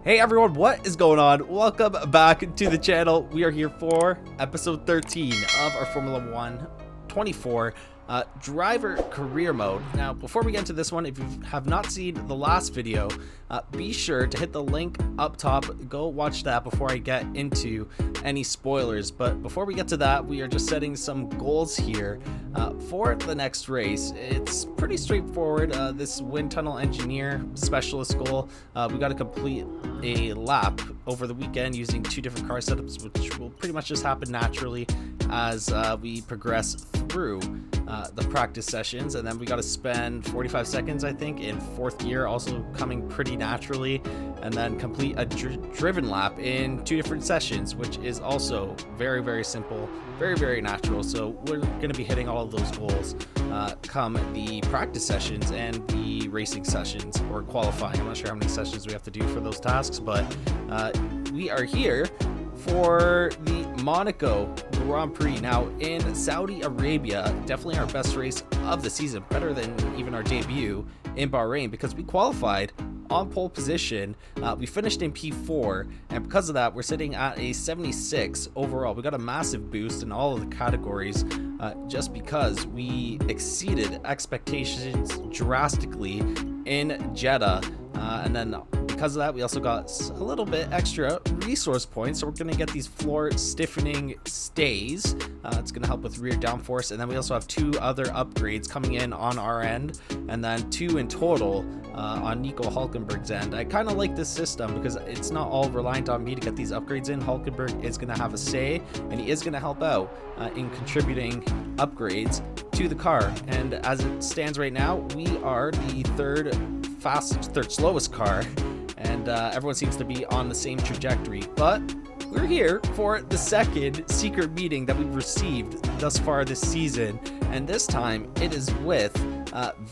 Hey everyone, what is going on? Welcome back to the channel. We are here for episode 13 of our Formula 1 24 driver career mode. Now, before we get into this one, if you have not seen the last video, be sure to hit the link up top. Go watch that before I get into any spoilers. But before we get to that, we are just setting some goals here for the next race. It's pretty straightforward. This wind tunnel engineer specialist goal, we got to complete a lap over the weekend using two different car setups, which will pretty much just happen naturally as we progress through the practice sessions. And then we got to spend 45 seconds, I think, in fourth gear, also coming pretty naturally, and then complete a driven lap in two different sessions, which is also very simple, very natural. So we're going to be hitting all of those goals come the practice sessions and the racing sessions, or qualifying. I'm not sure how many sessions we have to do for those tasks, but we are here for the Monaco Grand Prix. Now, in Saudi Arabia, definitely our best race of the season, better than even our debut in Bahrain, because we qualified on pole position. We finished in P4, and because of that, we're sitting at a 76 overall. We got a massive boost in all of the categories just because we exceeded expectations drastically in Jeddah, and then because of that, we also got a little bit extra resource points, so we're going to get these floor stiffening stays. It's going to help with rear downforce, and then we also have two other upgrades coming in on our end, and then two in total on Nico Hulkenberg's end. I kind of like this system because it's not all reliant on me to get these upgrades in. Hulkenberg is going to have a say, and he is going to help out in contributing upgrades to the car. And as it stands right now, we are the third slowest car, and everyone seems to be on the same trajectory. But we're here for the second secret meeting that we've received thus far this season, and this time it is with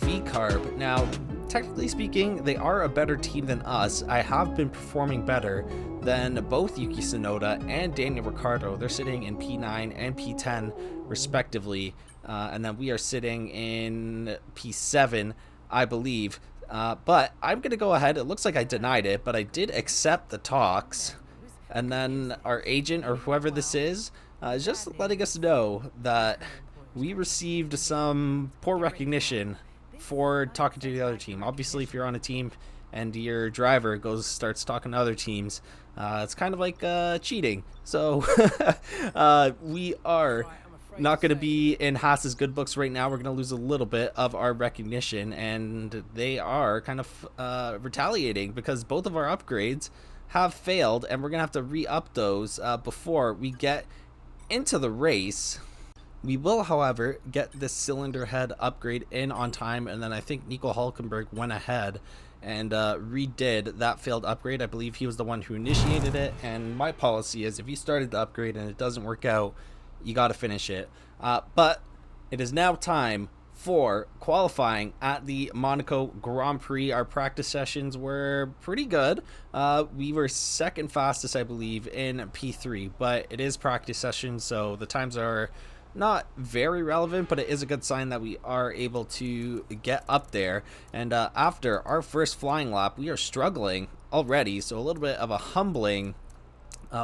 VCarb. Now, technically speaking, they are a better team than us. I have been performing better than both Yuki Tsunoda and Daniel Ricciardo. They're sitting in P9 and P10 respectively, and then we are sitting in P7, I believe. But I'm going to go ahead. It looks like I denied it, but I did accept the talks. And then our agent, or whoever this is just letting us know that we received some poor recognition for talking to the other team. Obviously, if you're on a team and your driver starts talking to other teams, it's kind of like cheating. So we are not going to be in Haas's good books right now. We're going to lose a little bit of our recognition, and they are kind of retaliating because both of our upgrades have failed, and we're going to have to re-up those before we get into the race. We will, however, get this cylinder head upgrade in on time, and then I think Nico Hulkenberg went ahead and redid that failed upgrade. I believe he was the one who initiated it, and my policy is if you started the upgrade and it doesn't work out, you got to finish it. But it is now time for qualifying at the Monaco Grand Prix. Our practice sessions were pretty good. We were second fastest, I believe, in P3, but it is practice sessions, so the times are not very relevant, but it is a good sign that we are able to get up there. And after our first flying lap, we are struggling already, so a little bit of a humbling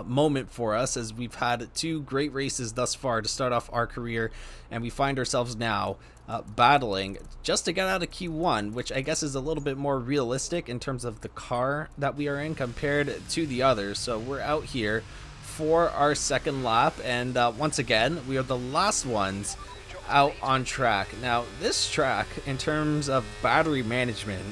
moment for us, as we've had two great races thus far to start off our career, and we find ourselves now battling just to get out of Q1, which I guess is a little bit more realistic in terms of the car that we are in compared to the others. So we're out here for our second lap, and once again we are the last ones out on track. Now, this track, in terms of battery management,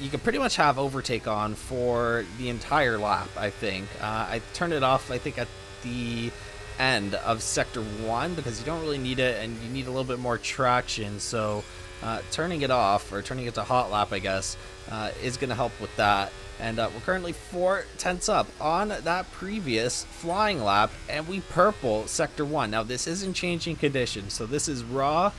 you can pretty much have overtake on for the entire lap, I think. I turned it off, I think, at the end of sector 1 because you don't really need it and you need a little bit more traction. So turning it off, or turning it to hot lap, I guess, is going to help with that. And we're currently 4 tenths up on that previous flying lap, and we purple sector 1. Now, this isn't changing conditions, so this is raw,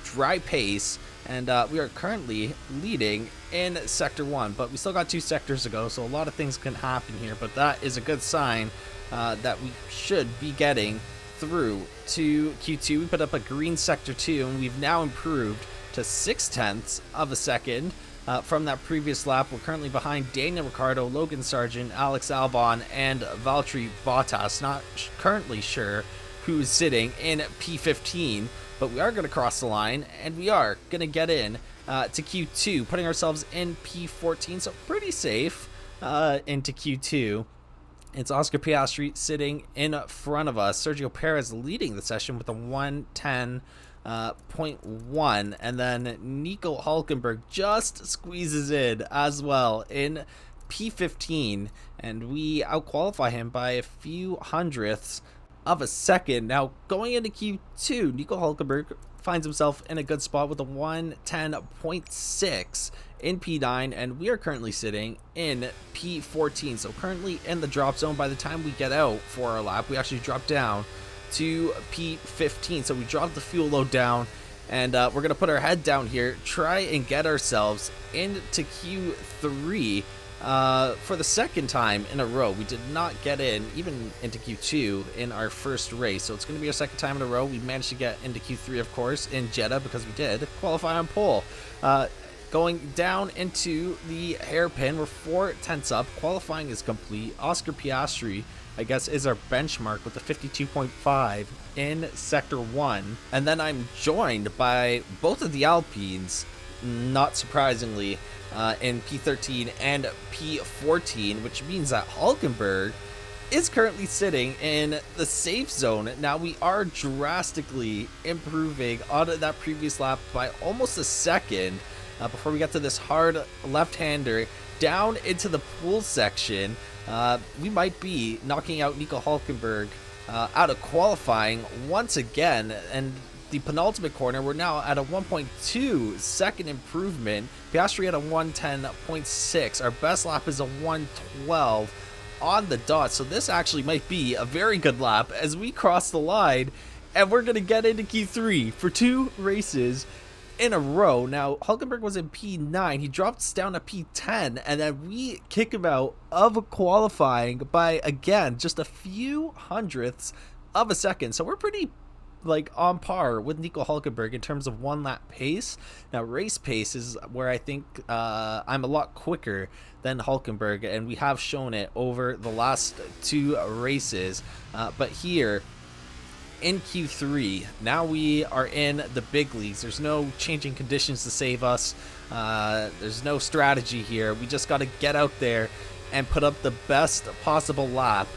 dry pace, and we are currently leading in sector 1, but we still got 2 sectors to go, so a lot of things can happen here. But that is a good sign that we should be getting through to Q2. We put up a green sector 2, and we've now improved to 6 tenths of a second from that previous lap. We're currently behind Daniel Ricciardo, Logan Sargent, Alex Albon, and Valtteri Bottas. Not currently sure who's sitting in P15, but we are going to cross the line, and we are going to get in to Q2, putting ourselves in P14, so pretty safe into Q2. It's Oscar Piastri sitting in front of us. Sergio Perez leading the session with a 110.1, and then Nico Hülkenberg just squeezes in as well in P15, and we outqualify him by a few hundredths of a second. Now, going into Q2, Nico Hülkenberg finds himself in a good spot with a 110.6 in P9, and we are currently sitting in P14, so currently in the drop zone. By the time we get out for our lap, we actually drop down to P15, so we drop the fuel load down, and we're gonna put our head down here, try and get ourselves into Q3 for the second time in a row. We did not get in even into Q2 in our first race, so it's going to be our second time in a row. We managed to get into Q3, of course, in Jeddah, because we did qualify on pole. Going down into the hairpin, we're 4 tenths up. Qualifying is complete. Oscar Piastri, I guess, is our benchmark with a 52.5 in Sector 1. And then I'm joined by both of the Alpines, not surprisingly, in P13 and P14, which means that Hülkenberg is currently sitting in the safe zone. Now, we are drastically improving on that previous lap by almost a second before we get to this hard left-hander down into the pool section. We might be knocking out Nico Hülkenberg out of qualifying once again, and the penultimate corner, we're now at a 1.2 second improvement. Piastri at a 110.6. Our best lap is a 112 on the dot, so this actually might be a very good lap as we cross the line, and we're going to get into Q3 for 2 races in a row. Now, Hülkenberg was in P9. He drops down to P10, and then we kick him out of qualifying by, again, just a few hundredths of a second. So we're pretty on par with Nico Hülkenberg in terms of 1 lap pace. Now, race pace is where I think I'm a lot quicker than Hülkenberg, and we have shown it over the last 2 races. But here in Q3, now we are in the big leagues. There's no changing conditions to save us. There's no strategy here. We just got to get out there and put up the best possible lap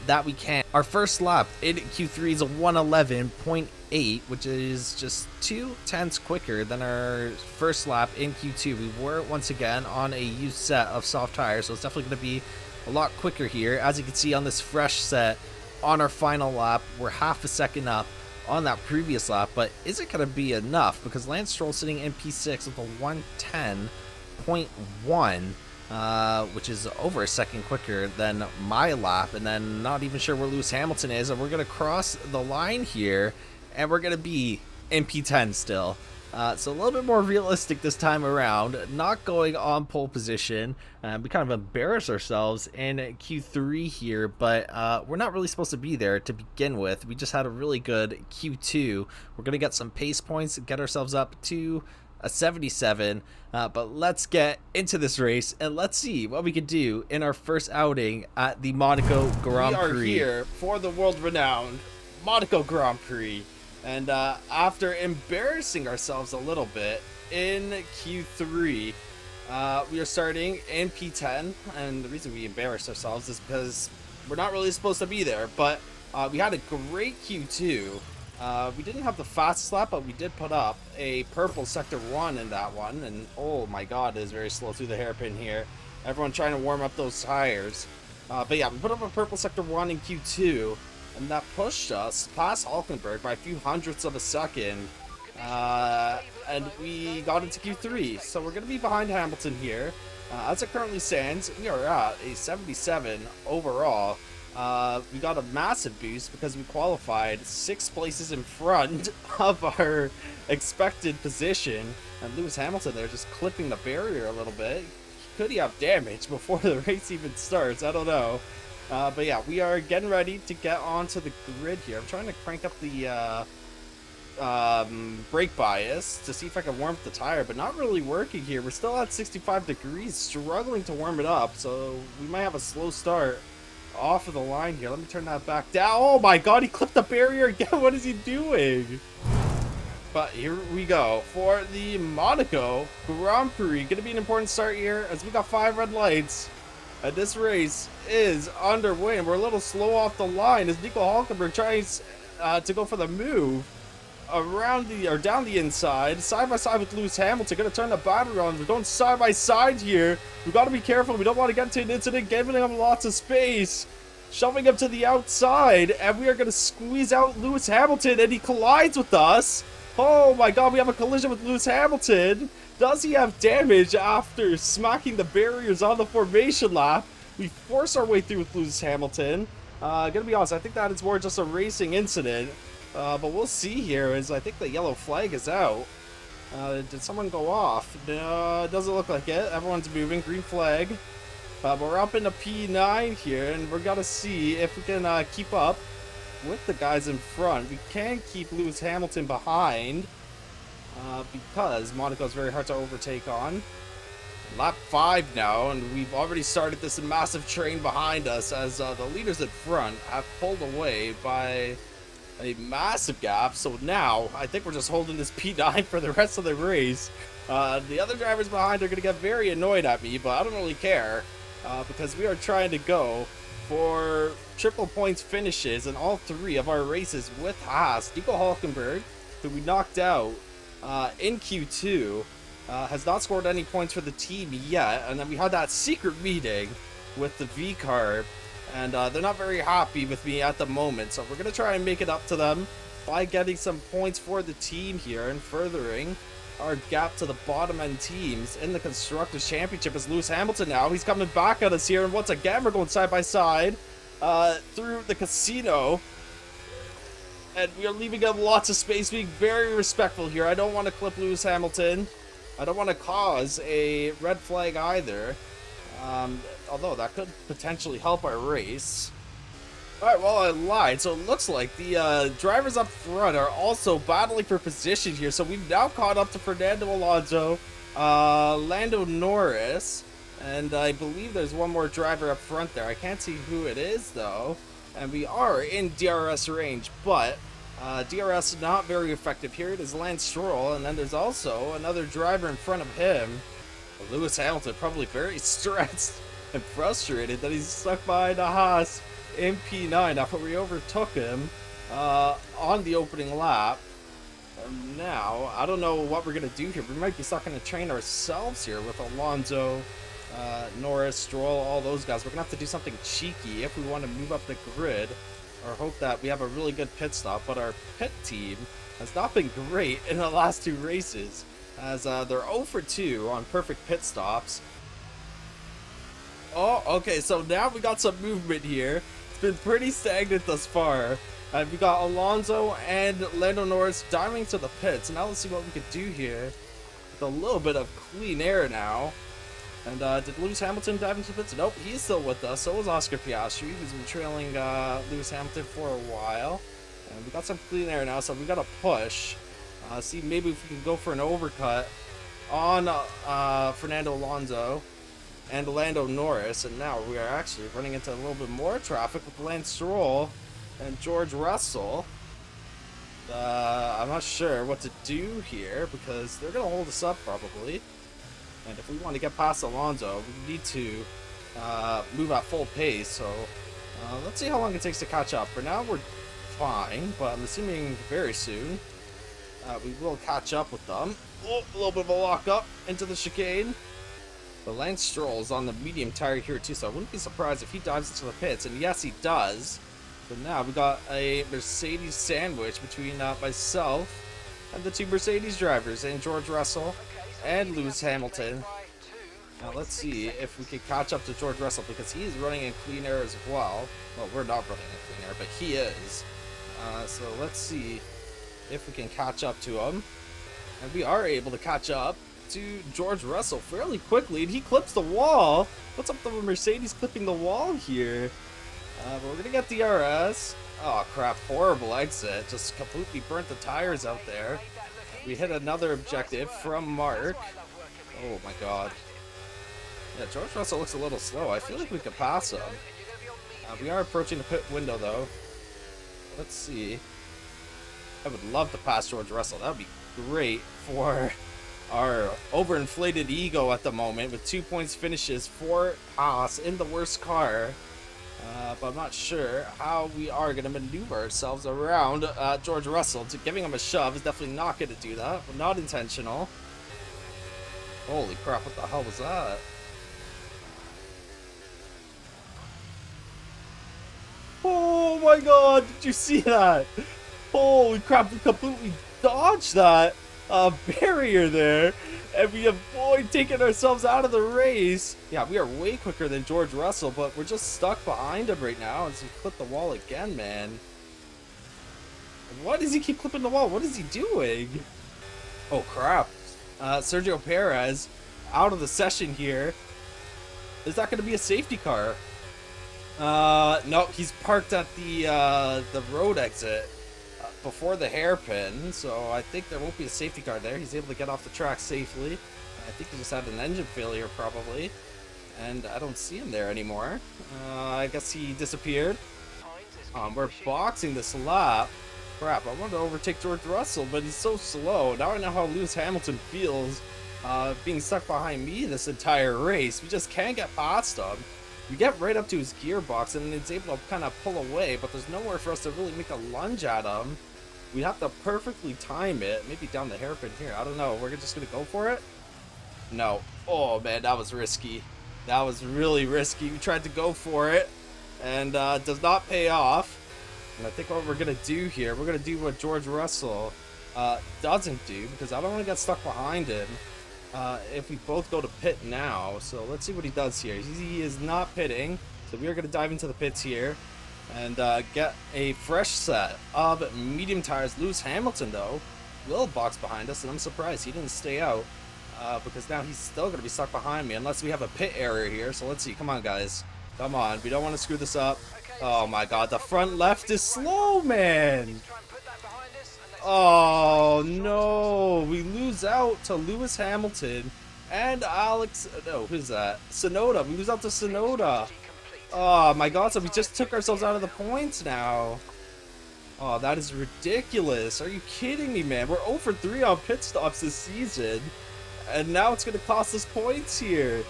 that we can. Our first lap in Q3 is a 111.8, which is just 2 tenths quicker than our first lap in Q2. We were once again on a used set of soft tires, so it's definitely going to be a lot quicker here. As you can see on this fresh set on our final lap, we're half a second up on that previous lap, but is it going to be enough? Because Lance Stroll sitting in P6 with a 110.1, which is over a second quicker than my lap, and then not even sure where Lewis Hamilton is, and we're going to cross the line here, and we're going to be in P10 still. So a little bit more realistic this time around, not going on pole position. We kind of embarrass ourselves in Q3 here, but we're not really supposed to be there to begin with. We just had a really good Q2. We're going to get some pace points, get ourselves up to a 77, but let's get into this race and let's see what we can do in our first outing at the Monaco Grand Prix. We are here for the world-renowned Monaco Grand Prix. And after embarrassing ourselves a little bit in Q3, we are starting in P10. And the reason we embarrassed ourselves is because we're not really supposed to be there. But we had a great Q2. We didn't have the fastest lap, but we did put up a purple Sector 1 in that one. And oh my god, it is very slow through the hairpin here. Everyone trying to warm up those tires. But yeah, we put up a purple Sector 1 in Q2. And that pushed us past Hülkenberg by a few hundredths of a second. And we got into Q3. So we're going to be behind Hamilton here. As it currently stands, we are at a 77 overall. We got a massive boost because we qualified 6 places in front of our expected position. And Lewis Hamilton there just clipping the barrier a little bit. Could he have damage before the race even starts? I don't know. But yeah, we are getting ready to get onto the grid here. I'm trying to crank up the brake bias to see if I can warm up the tire, but not really working here. We're still at 65 degrees, struggling to warm it up, so we might have a slow start off of the line here. Let me turn that back down. Oh my god, he clipped the barrier again. What is he doing? But here we go for the Monaco Grand Prix. Gonna be an important start here as we got 5 red lights. And this race is underway, and we're a little slow off the line as Nico Hulkenberg tries to go for the move around the down the inside, side by side with Lewis Hamilton. Gonna turn the battery on. We're going side by side here. We got to be careful. We don't want to get into an incident, giving him lots of space, shoving him to the outside, and we are gonna squeeze out Lewis Hamilton, and he collides with us. Oh my god, we have a collision with Lewis Hamilton. Does he have damage after smacking the barriers on the formation lap? We force our way through with Lewis Hamilton. Gonna be honest, I think that is more just a racing incident. But we'll see here, as I think the yellow flag is out. Did someone go off? No, it doesn't look like it. Everyone's moving. Green flag. But we're up into P9 here, and we're gonna see if we can keep up with the guys in front. We can keep Lewis Hamilton behind because Monaco is very hard to overtake on. Lap 5 now, and we've already started this massive train behind us as the leaders in front have pulled away by a massive gap. So now I think we're just holding this P9 for the rest of the race. The other drivers behind are going to get very annoyed at me, but I don't really care because we are trying to go for triple points finishes in all 3 of our races with Haas. Nico Hulkenberg, who we knocked out in Q2, has not scored any points for the team yet. And then we had that secret meeting with the V-Carb, and they're not very happy with me at the moment. So we're going to try and make it up to them by getting some points for the team here and furthering our gap to the bottom end teams in the Constructors' Championship. As Lewis Hamilton now, he's coming back at us here, and once again we're going side by side through the casino, and we are leaving him lots of space, being very respectful here. I don't want to clip Lewis Hamilton. I don't want to cause a red flag either, although that could potentially help our race. Alright, well, I lied. So it looks like the drivers up front are also battling for position here. So we've now caught up to Fernando Alonso, Lando Norris, and I believe there's one more driver up front there. I can't see who it is, though. And we are in DRS range, but DRS not very effective here. It is Lance Stroll, and then there's also another driver in front of him. Lewis Hamilton, probably very stressed and frustrated that he's stuck behind a Haas in P9 after we overtook him on the opening lap. And now, I don't know what we're going to do here. We might be stuck in a train ourselves here with Alonso, Norris, Stroll, all those guys. We're going to have to do something cheeky if we want to move up the grid, or hope that we have a really good pit stop. But our pit team has not been great in the last 2 races, as they're 0 for 2 on perfect pit stops. Oh, okay, so now we got some movement here. It's been pretty stagnant thus far. We got Alonso and Lando Norris diving to the pits. Now let's see what we could do here with a little bit of clean air now. And did Lewis Hamilton dive into the pits? Nope, he's still with us. So is Oscar Piastri, who's been trailing Lewis Hamilton for a while. And we got some clean air now, so we got to push. See, maybe if we can go for an overcut on Fernando Alonso and Lando Norris. And now we are actually running into a little bit more traffic with Lance Stroll and George Russell. I'm not sure what to do here because they're going to hold us up probably. And if we want to get past Alonso, we need to move at full pace. So let's see how long it takes to catch up. For now, we're fine, but I'm assuming very soon we will catch up with them. Oh, a little bit of a lock up into the chicane. But Lance Stroll is on the medium tire here too, so I wouldn't be surprised if he dives into the pits. And yes, he does. So now we got a Mercedes sandwich between myself and the 2 Mercedes drivers, and George Russell and Lewis Hamilton. Now let's see if we can catch up to George Russell, because he is running in clean air as well. Well, we're not running in clean air, but he is. So let's see if we can catch up to him. And we are able to catch up to George Russell fairly quickly, and he clips the wall. What's up with the Mercedes clipping the wall here? But we're gonna get DRS. Oh crap, horrible exit. Just completely burnt the tires out there. We hit another objective from Mark. Oh my god. Yeah, George Russell looks a little slow. I feel like we could pass him. We are approaching the pit window though. Let's see. I would love to pass George Russell. That would be great for our overinflated ego at the moment with 2 points finishes for Haas in the worst car. But I'm not sure how we are going to maneuver ourselves around George Russell. Giving him a shove is definitely not going to do that, but not intentional. Holy crap, what the hell was that? Oh my god, did you see that? Holy crap, we completely dodged that barrier there, and we avoid taking ourselves out of the race. Yeah, we are way quicker than George Russell, but we're just stuck behind him right now as we clip the wall again, man. Why does he keep clipping the wall? What is he doing? Oh crap. Sergio Perez out of the session here. Is that going to be a safety car? No, he's parked at the road exit before the hairpin, so I think there won't be a safety car there. He's able to get off the track safely. I think he just had an engine failure probably, and I don't see him there anymore. I guess he disappeared. We're boxing this lap. Crap, I wanted to overtake George Russell, but he's so slow. Now I know how Lewis Hamilton feels being stuck behind me this entire race. We just can't get past him. We get right up to his gearbox and it's able to kind of pull away, but there's nowhere for us to really make a lunge at him. We have to perfectly time it, maybe down the hairpin here. I don't know. We're just going to go for it? No. Oh, man, that was risky. That was really risky. We tried to go for it, and it does not pay off. And I think what we're going to do here, we're going to do what George Russell doesn't do, because I don't want to get stuck behind him if we both go to pit now. So let's see what he does here. He is not pitting, so we are going to dive into the pits here and get a fresh set of medium tires. Lewis Hamilton, though, will box behind us, and I'm surprised he didn't stay out because now he's still going to be stuck behind me unless we have a pit area here. So let's see. Come on, guys. Come on. We don't want to screw this up. Oh, my God. The front left is slow, man. Oh, no. We lose out to Lewis Hamilton and Alex. No, who's that? Sonoda. We lose out to Sonoda. Oh my god, so we just took ourselves out of the points now. Oh, that is ridiculous. Are you kidding me, man? We're 0 for 3 on pit stops this season, and now it's going to cost us points here.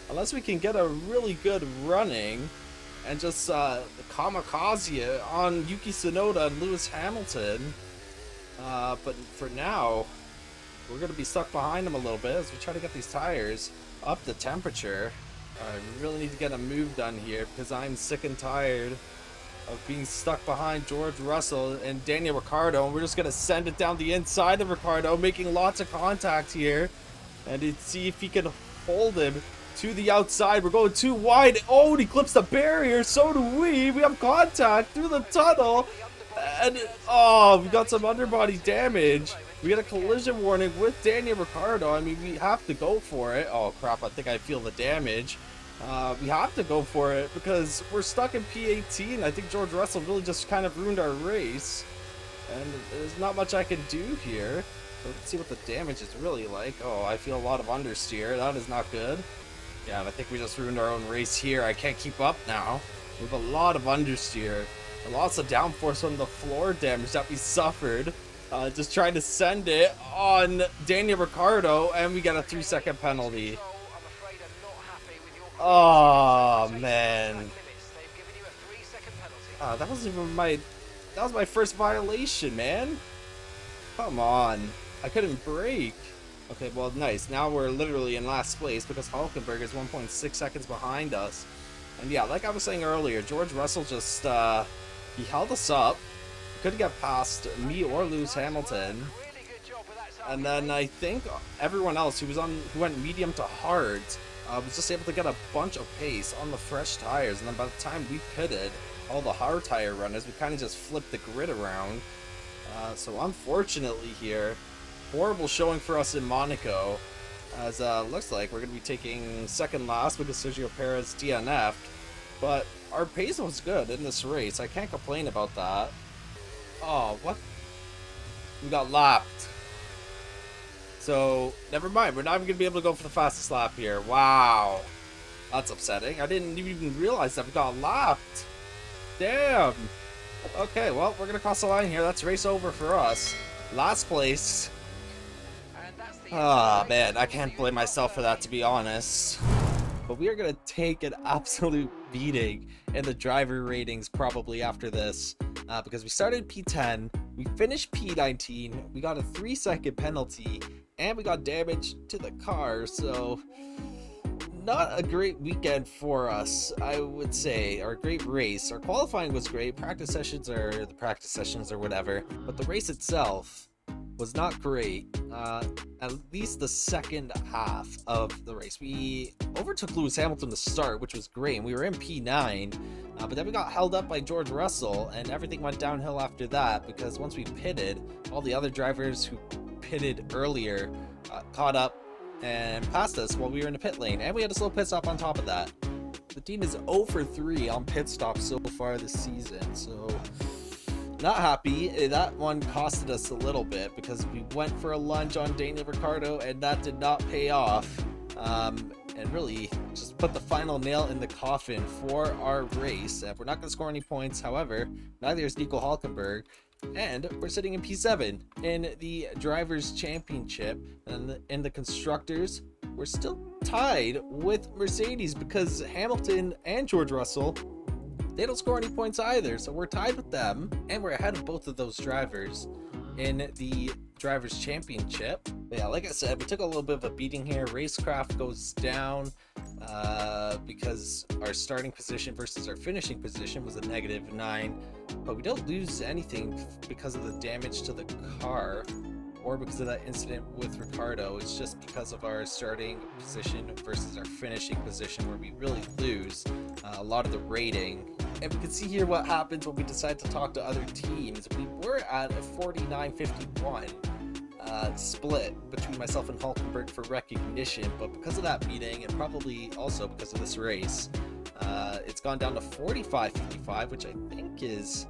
Unless we can get a really good running and just kamikaze on Yuki Tsunoda and Lewis Hamilton. But for now, we're going to be stuck behind them a little bit as we try to get these tires up to temperature. I really need to get a move done here because I'm sick and tired of being stuck behind George Russell and Daniel Ricciardo, and we're just going to send it down the inside of Ricciardo, making lots of contact here, and see if he can hold him to the outside. We're going too wide. Oh, and he clips the barrier. So do we. We have contact through the tunnel, and oh, we got some underbody damage. We get a collision warning with Daniel Ricciardo. I mean, we have to go for it. Oh crap, I think I feel the damage. We have to go for it because we're stuck in P18. I think George Russell really just kind of ruined our race, and there's not much I can do here. So let's see what the damage is really like. Oh, I feel a lot of understeer. That is not good. Yeah, and I think we just ruined our own race here. I can't keep up now. We have a lot of understeer. Lots of downforce from the floor damage that we suffered. Just trying to send it on Daniel Ricciardo, and we got a 3-second penalty. Oh man, that wasn't even that was my first violation, man. Come on, I couldn't brake. Okay, well, nice. Now we're literally in last place because Hulkenberg is 1.6 seconds behind us. And yeah, like I was saying earlier, George Russell just he held us up. Couldn't get past me or Lewis Hamilton. And then I think everyone else who went medium to hard was just able to get a bunch of pace on the fresh tires, and then by the time we pitted, all the hard tire runners, we kind of just flipped the grid around. So unfortunately here, horrible showing for us in Monaco, as looks like we're going to be taking second last because Sergio Perez DNF'd. But our pace was good in this race. I can't complain about that. Oh, what? We got lapped. So, never mind. We're not even going to be able to go for the fastest lap here. Wow. That's upsetting. I didn't even realize that we got lapped. Damn. Okay, well, we're going to cross the line here. That's race over for us. Last place. Ah, man. I can't blame myself for that, to be honest. But we are going to take an absolute beating in the driver ratings probably after this. Because we started P10, we finished P19, we got a 3-second penalty, and we got damage to the car. So, not a great weekend for us, I would say, or a great race. Our qualifying was great, practice sessions or whatever, but the race itself was not great. At least the second half of the race, we overtook Lewis Hamilton to start, which was great, and we were in P9, but then we got held up by George Russell, and everything went downhill after that, because once we pitted, all the other drivers who pitted earlier caught up and passed us while we were in the pit lane, and we had a slow pit stop on top of that. The team is 0 for 3 on pit stops so far this season, so not happy. That one costed us a little bit because we went for a lunge on Daniel Ricciardo and that did not pay off, and really just put the final nail in the coffin for our race. We're not going to score any points, however, neither is Nico Hülkenberg, and we're sitting in P7 in the Drivers' Championship. And in the Constructors, we're still tied with Mercedes because Hamilton and George Russell, they don't score any points either, so we're tied with them, and we're ahead of both of those drivers in the Drivers' Championship. But yeah, like I said, we took a little bit of a beating here. Racecraft goes down because our starting position versus our finishing position was a -9, but we don't lose anything because of the damage to the car or because of that incident with Ricciardo. It's just because of our starting position versus our finishing position where we really lose a lot of the rating. And we can see here what happens when we decide to talk to other teams. We were at a 49-51 split between myself and Hulkenberg for recognition, but because of that meeting and probably also because of this race, it's gone down to 45-55, which I think is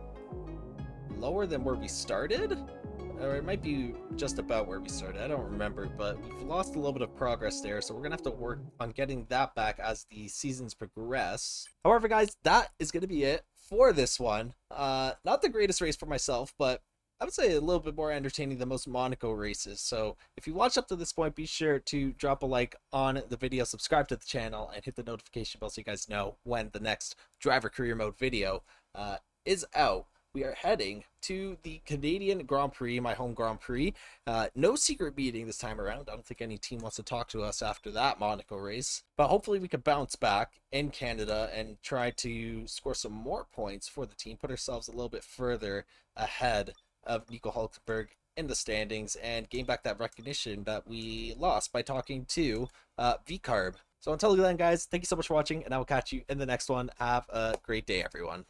lower than where we started. Or it might be just about where we started, I don't remember, but we've lost a little bit of progress there, so we're gonna have to work on getting that back as the seasons progress. However, guys, that is gonna be it for this one. Not the greatest race for myself, but I would say a little bit more entertaining than most Monaco races. So if you watched up to this point, be sure to drop a like on the video, subscribe to the channel, and hit the notification bell so you guys know when the next driver career mode video is out. We are heading to the Canadian Grand Prix, my home Grand Prix. No secret meeting this time around. I don't think any team wants to talk to us after that Monaco race. But hopefully we can bounce back in Canada and try to score some more points for the team, put ourselves a little bit further ahead of Nico Hülkenberg in the standings, and gain back that recognition that we lost by talking to VCarb. So until then, guys, thank you so much for watching, and I will catch you in the next one. Have a great day, everyone.